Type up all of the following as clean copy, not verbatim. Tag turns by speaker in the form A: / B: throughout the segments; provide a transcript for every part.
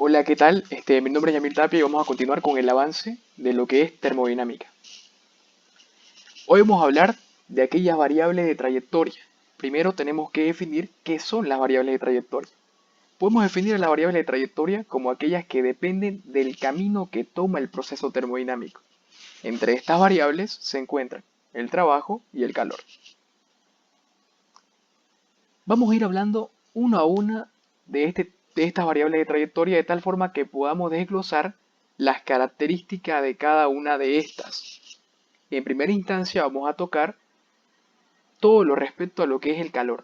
A: Hola, ¿qué tal? Mi nombre es Yamil Tapia y vamos a continuar con el avance de lo que es termodinámica. Hoy vamos a hablar de aquellas variables de trayectoria. Primero tenemos que definir qué son las variables de trayectoria. Podemos definir a las variables de trayectoria como aquellas que dependen del camino que toma el proceso termodinámico. Entre estas variables se encuentran el trabajo y el calor. Vamos a ir hablando una a una de estas variables de trayectoria de tal forma que podamos desglosar las características de cada una de estas. En primera instancia vamos a tocar todo lo respecto a lo que es el calor.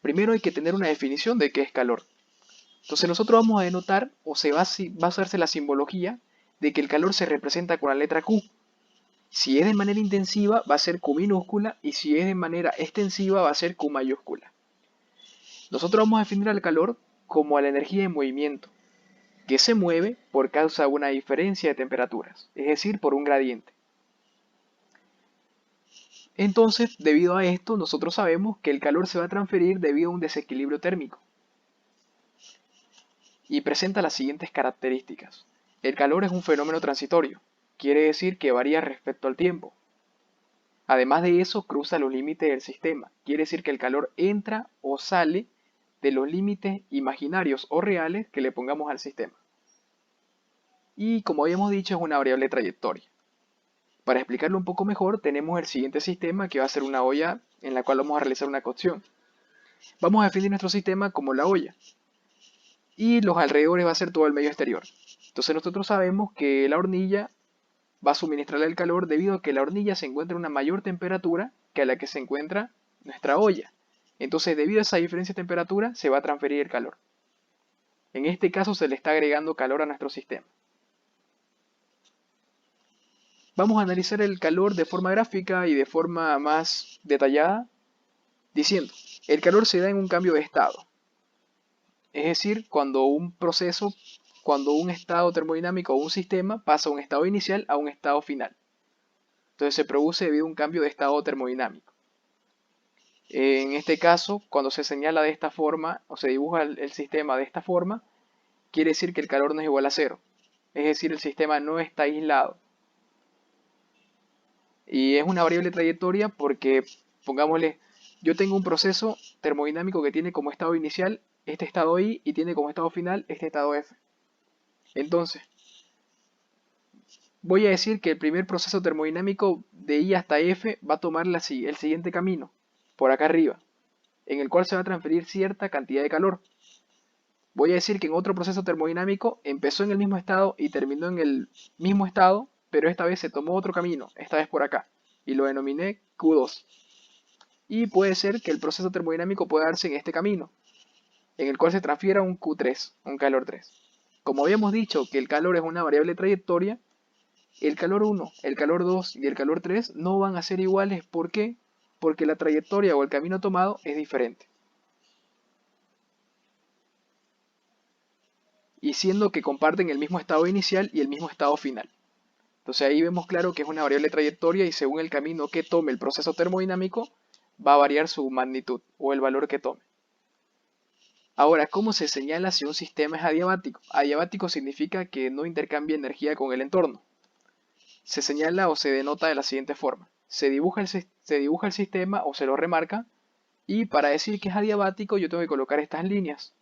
A: Primero hay que tener una definición de qué es calor. Entonces nosotros vamos a denotar o se va a hacerse la simbología de que el calor se representa con la letra Q. Si es de manera intensiva va a ser Q minúscula y si es de manera extensiva va a ser Q mayúscula. Nosotros vamos a definir al calor como a la energía en movimiento, que se mueve por causa de una diferencia de temperaturas, es decir, por un gradiente. Entonces, debido a esto, nosotros sabemos que el calor se va a transferir debido a un desequilibrio térmico y presenta las siguientes características. El calor es un fenómeno transitorio, quiere decir que varía respecto al tiempo. Además de eso, cruza los límites del sistema, quiere decir que el calor entra o sale de los límites imaginarios o reales que le pongamos al sistema. Y como habíamos dicho, es una variable de trayectoria. Para explicarlo un poco mejor, tenemos el siguiente sistema que va a ser una olla en la cual vamos a realizar una cocción. Vamos a definir nuestro sistema como la olla y los alrededores va a ser todo el medio exterior. Entonces nosotros sabemos que la hornilla va a suministrarle el calor debido a que la hornilla se encuentra a una mayor temperatura que a la que se encuentra nuestra olla. Entonces debido a esa diferencia de temperatura se va a transferir el calor. En este caso se le está agregando calor a nuestro sistema. Vamos a analizar el calor de forma gráfica y de forma más detallada, diciendo, el calor se da en un cambio de estado. Es decir, cuando un estado termodinámico o un sistema pasa de un estado inicial a un estado final. Entonces se produce debido a un cambio de estado termodinámico. En este caso, cuando se señala de esta forma o se dibuja el sistema de esta forma, quiere decir que el calor no es igual a cero. Es decir, el sistema no está aislado. Y es una variable trayectoria porque, pongámosle, yo tengo un proceso termodinámico que tiene como estado inicial este estado I y tiene como estado final este estado F. Entonces, voy a decir que el primer proceso termodinámico de I hasta F va a tomar el siguiente camino, por acá arriba, en el cual se va a transferir cierta cantidad de calor. Voy a decir que en otro proceso termodinámico empezó en el mismo estado y terminó en el mismo estado, pero esta vez se tomó otro camino, esta vez por acá, y lo denominé Q2. Y puede ser que el proceso termodinámico pueda darse en este camino, en el cual se transfiera un Q3, un calor 3. Como habíamos dicho que el calor es una variable de trayectoria, el calor 1, el calor 2 y el calor 3 no van a ser iguales. ¿Por qué? Porque la trayectoria o el camino tomado es diferente. Y siendo que comparten el mismo estado inicial y el mismo estado final. Entonces ahí vemos claro que es una variable de trayectoria y según el camino que tome el proceso termodinámico va a variar su magnitud o el valor que tome. Ahora, ¿cómo se señala si un sistema es adiabático? Adiabático significa que no intercambia energía con el entorno. Se señala o se denota de la siguiente forma. Se dibuja el sistema o se lo remarca y para decir que es adiabático yo tengo que colocar estas líneas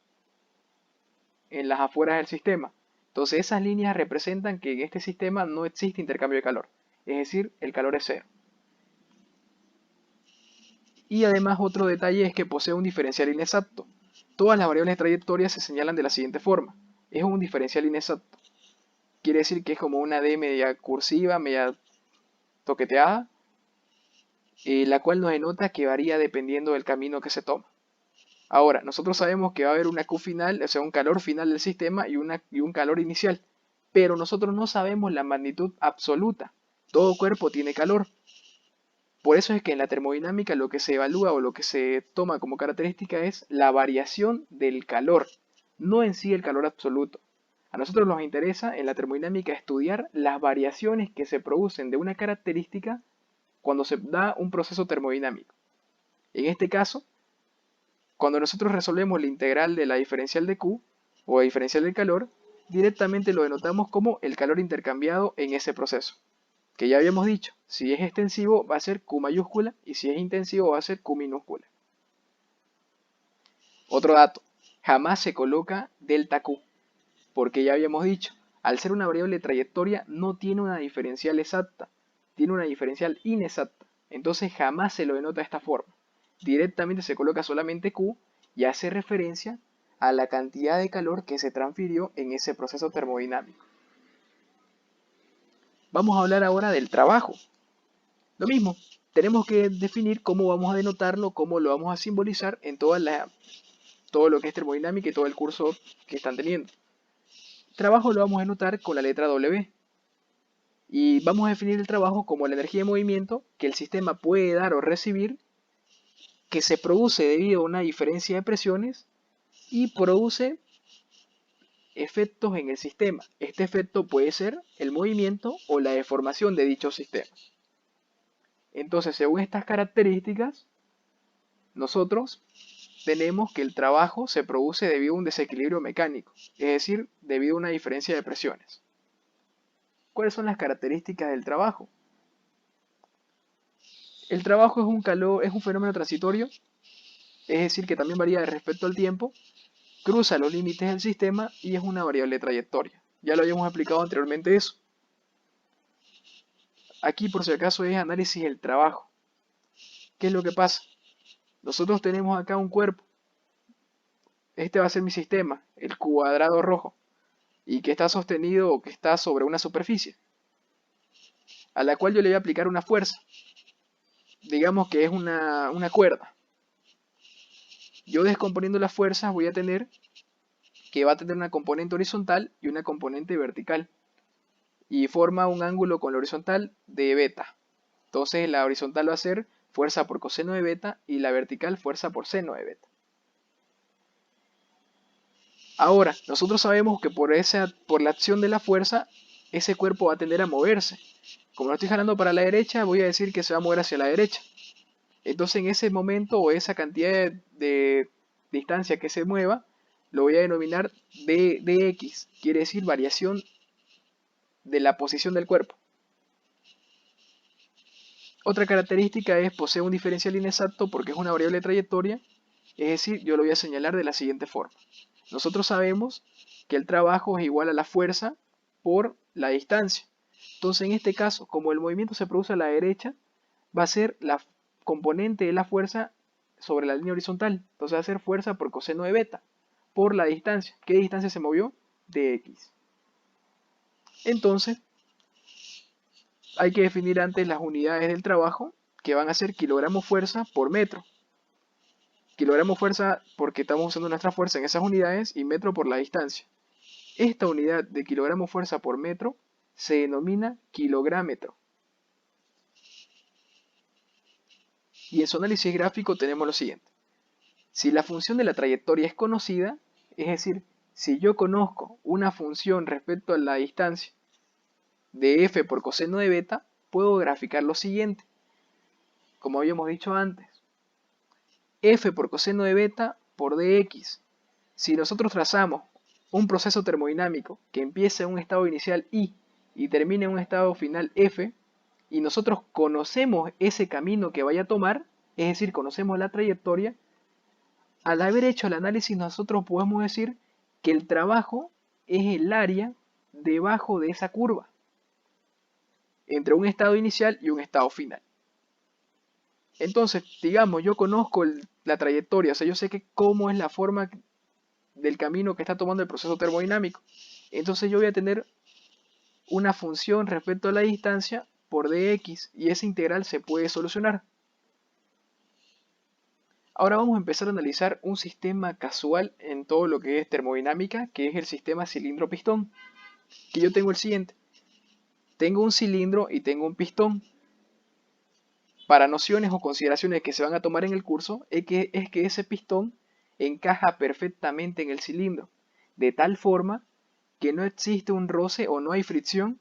A: en las afueras del sistema. Entonces esas líneas representan que en este sistema no existe intercambio de calor. Es decir, el calor es cero. Y además otro detalle es que posee un diferencial inexacto. Todas las variables de trayectoria se señalan de la siguiente forma. Es un diferencial inexacto. Quiere decir que es como una D media cursiva, media toqueteada, la cual nos denota que varía dependiendo del camino que se toma. Ahora, nosotros sabemos que va a haber una Q final, o sea, un calor final del sistema y un calor inicial, pero nosotros no sabemos la magnitud absoluta. Todo cuerpo tiene calor. Por eso es que en la termodinámica lo que se evalúa o lo que se toma como característica es la variación del calor, no en sí el calor absoluto. A nosotros nos interesa en la termodinámica estudiar las variaciones que se producen de una característica cuando se da un proceso termodinámico. En este caso, cuando nosotros resolvemos la integral de la diferencial de Q o la diferencial del calor, directamente lo denotamos como el calor intercambiado en ese proceso. Que ya habíamos dicho, si es extensivo va a ser Q mayúscula y si es intensivo va a ser Q minúscula. Otro dato, jamás se coloca delta Q, porque ya habíamos dicho, al ser una variable de trayectoria no tiene una diferencial exacta, tiene una diferencial inexacta, entonces jamás se lo denota de esta forma. Directamente se coloca solamente Q y hace referencia a la cantidad de calor que se transfirió en ese proceso termodinámico. Vamos a hablar ahora del trabajo. Lo mismo, tenemos que definir cómo vamos a denotarlo, cómo lo vamos a simbolizar en todo lo que es termodinámica y todo el curso que están teniendo. Trabajo lo vamos a denotar con la letra W. Y vamos a definir el trabajo como la energía de movimiento que el sistema puede dar o recibir, que se produce debido a una diferencia de presiones y produce efectos en el sistema. Este efecto puede ser el movimiento o la deformación de dicho sistema. Entonces, según estas características, nosotros tenemos que el trabajo se produce debido a un desequilibrio mecánico, es decir, debido a una diferencia de presiones. ¿Cuáles son las características del trabajo? El trabajo es un fenómeno transitorio, es decir, que también varía respecto al tiempo, cruza los límites del sistema y es una variable de trayectoria. Ya lo habíamos explicado anteriormente eso. Aquí, por si acaso, es análisis del trabajo. ¿Qué es lo que pasa? Nosotros tenemos acá un cuerpo. Este va a ser mi sistema, el cuadrado rojo, y que está sostenido o que está sobre una superficie, a la cual yo le voy a aplicar una fuerza. Digamos que es una cuerda. Yo descomponiendo las fuerzas voy a tener que va a tener una componente horizontal y una componente vertical. Y forma un ángulo con la horizontal de beta. Entonces la horizontal va a ser fuerza por coseno de beta y la vertical fuerza por seno de beta. Ahora, nosotros sabemos que por la acción de la fuerza, ese cuerpo va a tender a moverse. Como lo estoy jalando para la derecha, voy a decir que se va a mover hacia la derecha. Entonces en ese momento o esa cantidad de distancia que se mueva, lo voy a denominar dx, quiere decir variación de la posición del cuerpo. Otra característica es posee un diferencial inexacto porque es una variable de trayectoria, es decir, yo lo voy a señalar de la siguiente forma. Nosotros sabemos que el trabajo es igual a la fuerza por la distancia. Entonces en este caso, como el movimiento se produce a la derecha, va a ser la componente de la fuerza sobre la línea horizontal. Entonces va a ser fuerza por coseno de beta por la distancia. ¿Qué distancia se movió? Dx. Entonces hay que definir antes las unidades del trabajo, que van a ser kilogramos fuerza por metro. Kilogramos fuerza porque estamos usando nuestra fuerza en esas unidades y metro por la distancia. Esta unidad de kilogramo fuerza por metro se denomina kilográmetro. Y en su análisis gráfico tenemos lo siguiente. Si la función de la trayectoria es conocida, es decir, si yo conozco una función respecto a la distancia de f por coseno de beta, puedo graficar lo siguiente. Como habíamos dicho antes, f por coseno de beta por dx. Si nosotros trazamos un proceso termodinámico que empieza en un estado inicial I y termina en un estado final F, y nosotros conocemos ese camino que vaya a tomar, es decir, conocemos la trayectoria, al haber hecho el análisis nosotros podemos decir que el trabajo es el área debajo de esa curva, entre un estado inicial y un estado final. Entonces, digamos, yo conozco la trayectoria, o sea, yo sé cómo es la forma del camino que está tomando el proceso termodinámico. Entonces yo voy a tener una función respecto a la distancia por dx y esa integral se puede solucionar. Ahora vamos a empezar a analizar un sistema casual en todo lo que es termodinámica, que es el sistema cilindro-pistón. Que yo tengo el siguiente. Tengo un cilindro y tengo un pistón. Para nociones o consideraciones que se van a tomar en el curso, es que ese pistón encaja perfectamente en el cilindro, de tal forma que no existe un roce o no hay fricción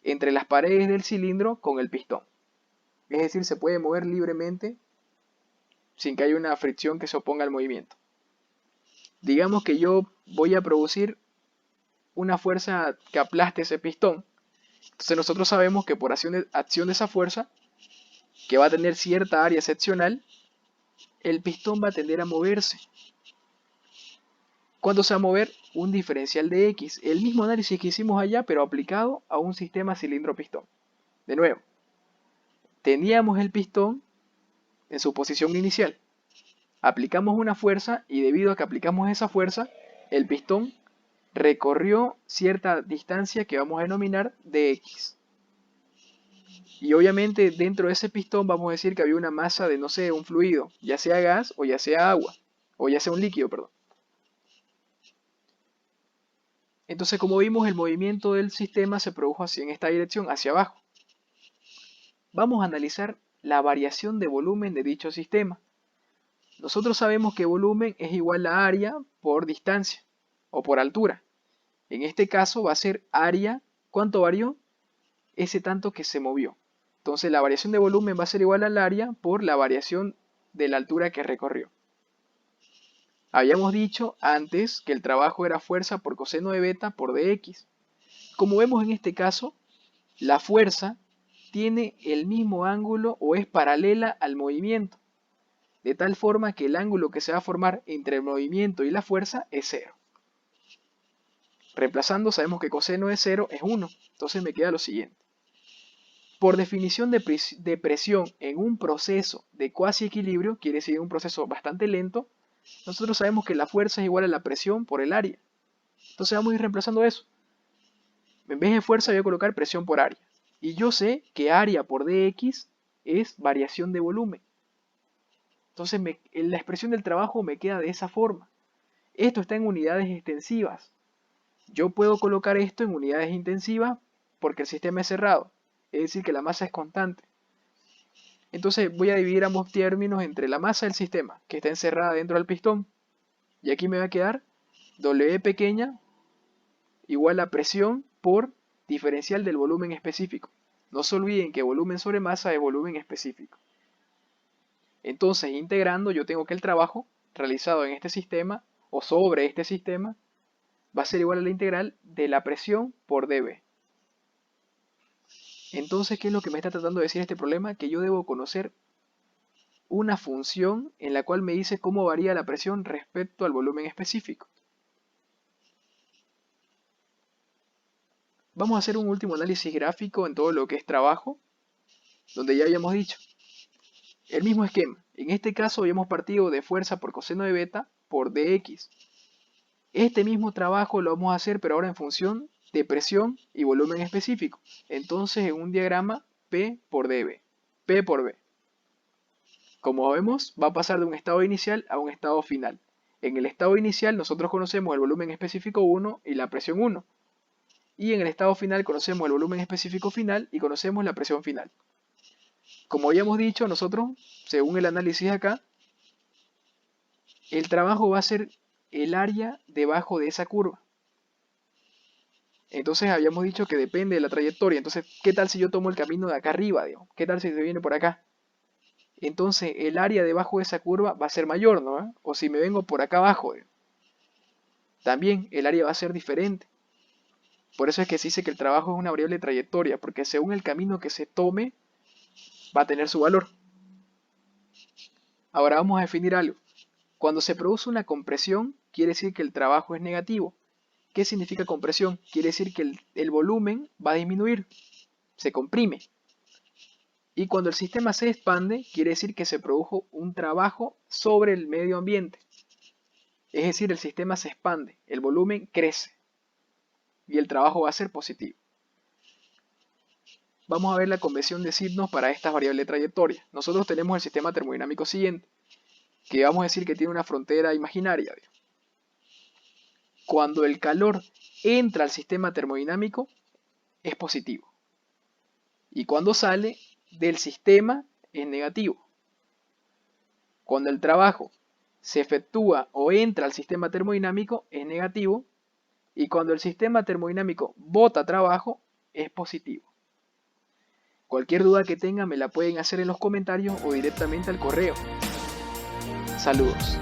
A: entre las paredes del cilindro con el pistón. Es decir, se puede mover libremente sin que haya una fricción que se oponga al movimiento. Digamos que yo voy a producir una fuerza que aplaste ese pistón. Entonces nosotros sabemos que por acción de esa fuerza, que va a tener cierta área seccional, el pistón va a tender a moverse. ¿Cuánto se va a mover? Un diferencial de X. El mismo análisis que hicimos allá, pero aplicado a un sistema cilindro-pistón. De nuevo, teníamos el pistón en su posición inicial. Aplicamos una fuerza y debido a que aplicamos esa fuerza, el pistón recorrió cierta distancia que vamos a denominar dx. Y obviamente dentro de ese pistón vamos a decir que había una masa de, no sé, un fluido, ya sea gas o ya sea agua, o ya sea un líquido, perdón. Entonces, como vimos, el movimiento del sistema se produjo así en esta dirección, hacia abajo. Vamos a analizar la variación de volumen de dicho sistema. Nosotros sabemos que volumen es igual a área por distancia o por altura. En este caso va a ser área, ¿cuánto varió? Ese tanto que se movió. Entonces la variación de volumen va a ser igual al área por la variación de la altura que recorrió. Habíamos dicho antes que el trabajo era fuerza por coseno de beta por dx. Como vemos en este caso, la fuerza tiene el mismo ángulo o es paralela al movimiento, de tal forma que el ángulo que se va a formar entre el movimiento y la fuerza es 0. Reemplazando, sabemos que coseno de 0 es 1, entonces me queda lo siguiente. Por definición de presión en un proceso de cuasi equilibrio, quiere decir un proceso bastante lento, nosotros sabemos que la fuerza es igual a la presión por el área. Entonces vamos a ir reemplazando eso. En vez de fuerza voy a colocar presión por área. Y yo sé que área por dx es variación de volumen. Entonces la expresión del trabajo me queda de esa forma. Esto está en unidades extensivas. Yo puedo colocar esto en unidades intensivas porque el sistema es cerrado. Es decir, que la masa es constante. Entonces voy a dividir ambos términos entre la masa del sistema, que está encerrada dentro del pistón. Y aquí me va a quedar W pequeña igual a presión por diferencial del volumen específico. No se olviden que volumen sobre masa es volumen específico. Entonces, integrando, yo tengo que el trabajo realizado en este sistema o sobre este sistema va a ser igual a la integral de la presión por dB. Entonces, ¿qué es lo que me está tratando de decir este problema? Que yo debo conocer una función en la cual me dice cómo varía la presión respecto al volumen específico. Vamos a hacer un último análisis gráfico en todo lo que es trabajo, donde ya habíamos dicho el mismo esquema. En este caso habíamos partido de fuerza por coseno de beta por dx. Este mismo trabajo lo vamos a hacer pero ahora en función de presión y volumen específico. Entonces en un diagrama P por dB, P por B. Como vemos, va a pasar de un estado inicial a un estado final. En el estado inicial nosotros conocemos el volumen específico 1 y la presión 1. Y en el estado final conocemos el volumen específico final y conocemos la presión final. Como habíamos dicho, nosotros, según el análisis acá, el trabajo va a ser el área debajo de esa curva. Entonces habíamos dicho que depende de la trayectoria. Entonces, ¿qué tal si yo tomo el camino de acá arriba, digamos? ¿Qué tal si se viene por acá? Entonces, el área debajo de esa curva va a ser mayor, ¿no? O si me vengo por acá abajo, digamos, también el área va a ser diferente. Por eso es que se dice que el trabajo es una variable de trayectoria, porque según el camino que se tome, va a tener su valor. Ahora vamos a definir algo. Cuando se produce una compresión, quiere decir que el trabajo es negativo. ¿Qué significa compresión? Quiere decir que el volumen va a disminuir, se comprime. Y cuando el sistema se expande, quiere decir que se produjo un trabajo sobre el medio ambiente. Es decir, el sistema se expande, el volumen crece y el trabajo va a ser positivo. Vamos a ver la convención de signos para estas variables de trayectoria. Nosotros tenemos el sistema termodinámico siguiente, que vamos a decir que tiene una frontera imaginaria. Cuando el calor entra al sistema termodinámico, es positivo. Y cuando sale del sistema, es negativo. Cuando el trabajo se efectúa o entra al sistema termodinámico, es negativo. Y cuando el sistema termodinámico bota trabajo, es positivo. Cualquier duda que tengan me la pueden hacer en los comentarios o directamente al correo. Saludos.